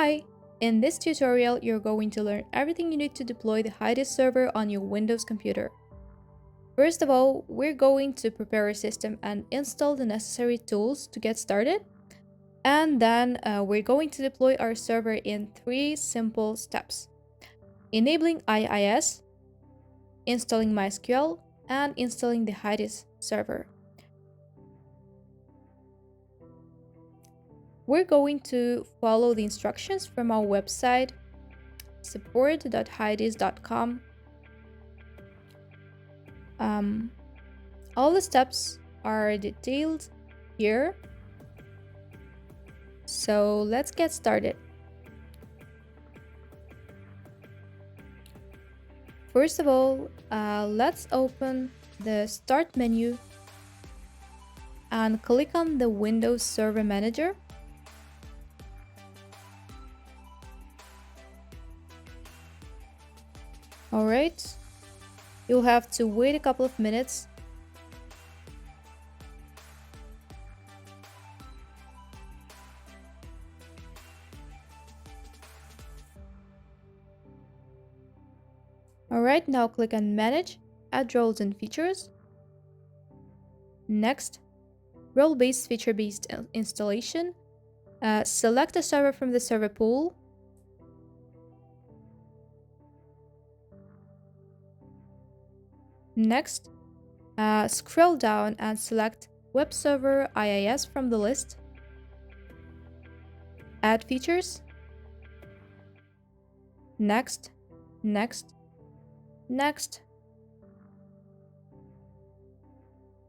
Hi! In this tutorial, you're going to learn everything you need to deploy the HES server on your Windows computer. First of all, we're going to prepare a system and install the necessary tools to get started. And then we're going to deploy our server in 3 simple steps: enabling HES, installing MySQL, and installing the HES server. We're going to follow the instructions from our website, support.hes.com. All the steps are detailed here. So let's get started. First of all, let's open the Start menu and click on the Windows Server Manager. Alright, you'll have to wait a couple of minutes. Alright, now click on Manage, Add Roles and Features. Next, Role-Based Feature-Based Installation. Select a server from the server pool. Next, scroll down and select Web Server IIS from the list. Add features. Next, next, next,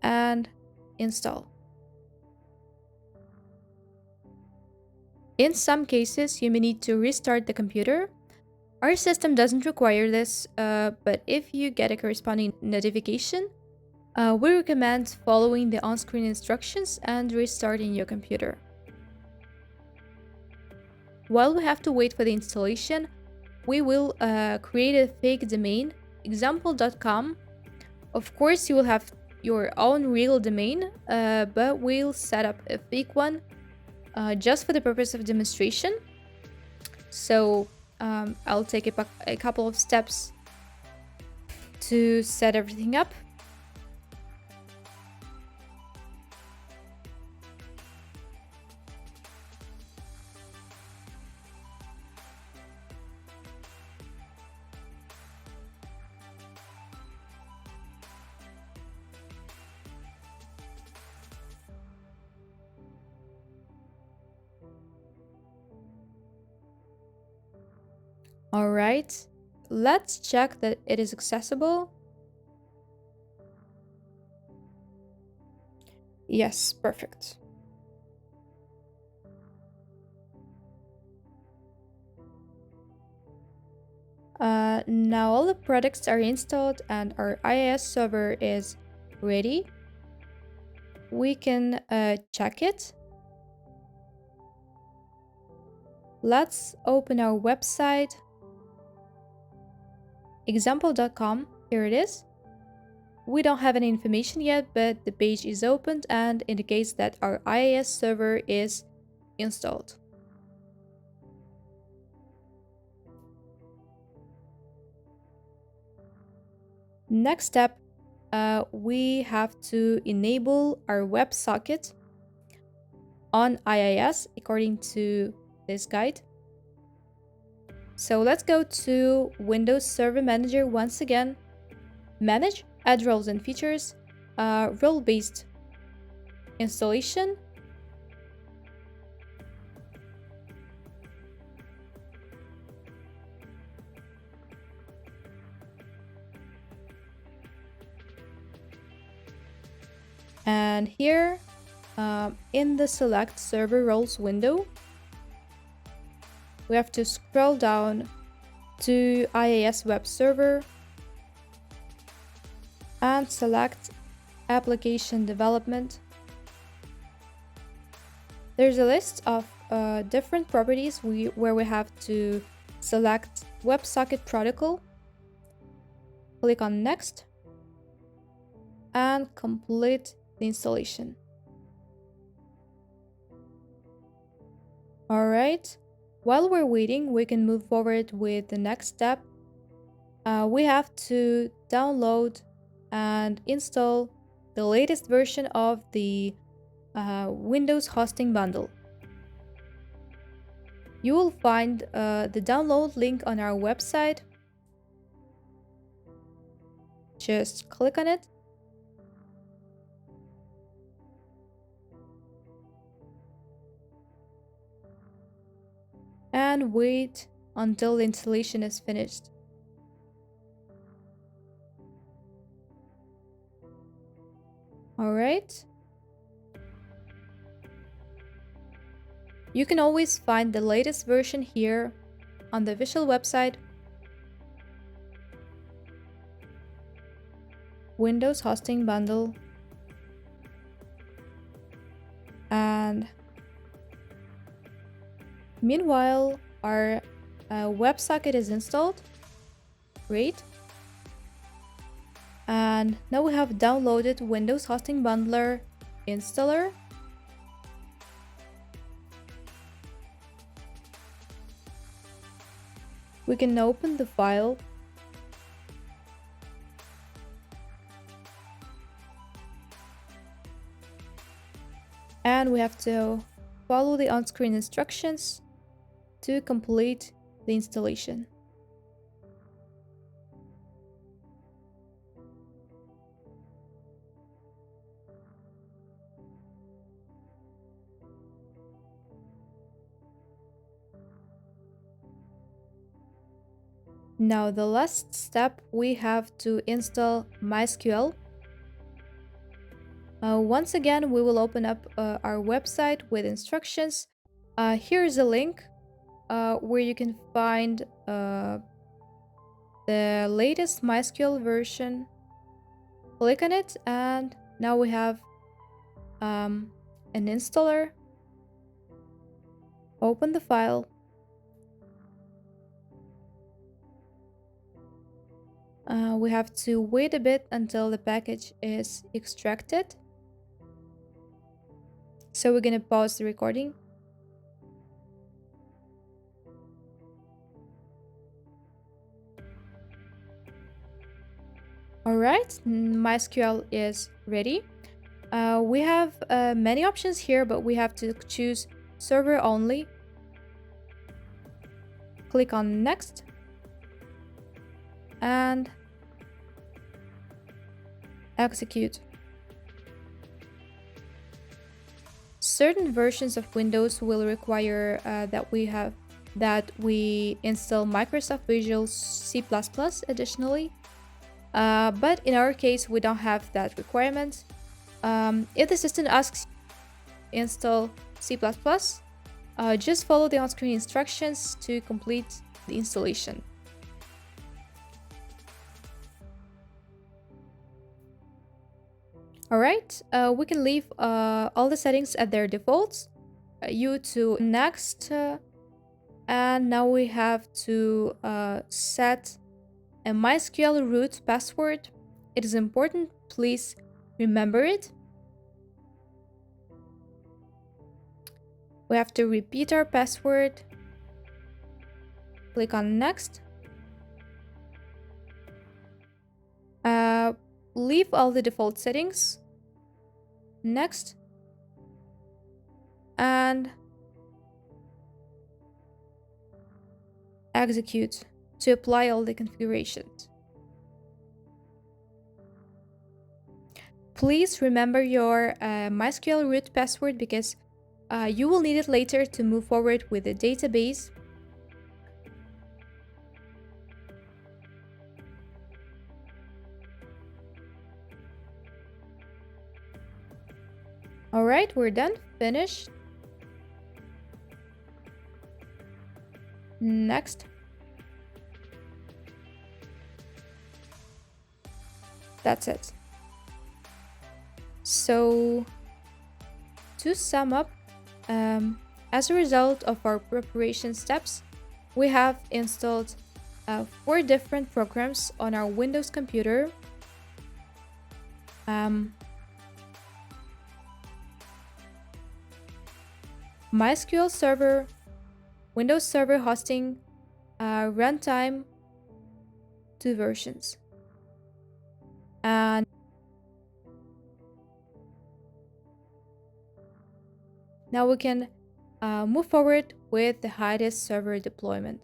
and install. In some cases, you may need to restart the computer. Our system doesn't require this, but if you get a corresponding notification, we recommend following the on-screen instructions and restarting your computer. While we have to wait for the installation, we will create a fake domain, example.com. Of course, you will have your own real domain, but we'll set up a fake one just for the purpose of demonstration. So I'll take a couple of steps to set everything up. All right, let's check that it is accessible. Yes, perfect. Now all the products are installed and our IIS server is ready. We can check it. Let's open our website, example.com. Here it is. We don't have any information yet, but the page is opened and indicates that our IIS server is installed. Next step, we have to enable our WebSocket on IIS according to this guide. So let's go to Windows Server Manager once again. Manage, Add Roles and Features, Role-Based Installation. And here, in the Select Server Roles window, we have to scroll down to IIS Web Server and select Application Development. There's a list of different properties where we have to select WebSocket Protocol, click on Next, and complete the installation. All right, While we're waiting, we can move forward with the next step. We have to download and install the latest version of the Windows hosting bundle. You will find the download link on our website. Just click on it. And wait until the installation is finished. Alright. You can always find the latest version here on the official website. Windows hosting bundle. And meanwhile, our WebSocket is installed. Great. And now we have downloaded Windows Hosting Bundler installer. We can open the file. And we have to follow the on-screen instructions to complete the installation. Now the last step, we have to install MySQL. Once again, we will open up our website with instructions. Here's a link where you can find the latest MySQL version. Click on it, and now we have an installer. Open the file. We have to wait a bit until the package is extracted. So we're gonna pause the recording. Alright, MySQL is ready. We have many options here, but we have to choose server only. Click on next. And execute. Certain versions of Windows will require that we install Microsoft Visual C++ additionally, but in our case we don't have that requirement. If the system asks you to install C++, just follow the on-screen instructions to complete the installation. Alright, we can leave all the settings at their defaults. You to next, and now we have to set a MySQL root password. It is important, please remember it. We have to repeat our password. Click on next. Leave all the default settings. Next. And execute to apply all the configurations. Please remember your MySQL root password because you will need it later to move forward with the database. Alright, we're done. Finished. Next. That's it. So, to sum up, as a result of our preparation steps, we have installed 4 different programs on our Windows computer. MySQL Server, Windows Server hosting, runtime, 2 versions. And now we can move forward with the HES server deployment.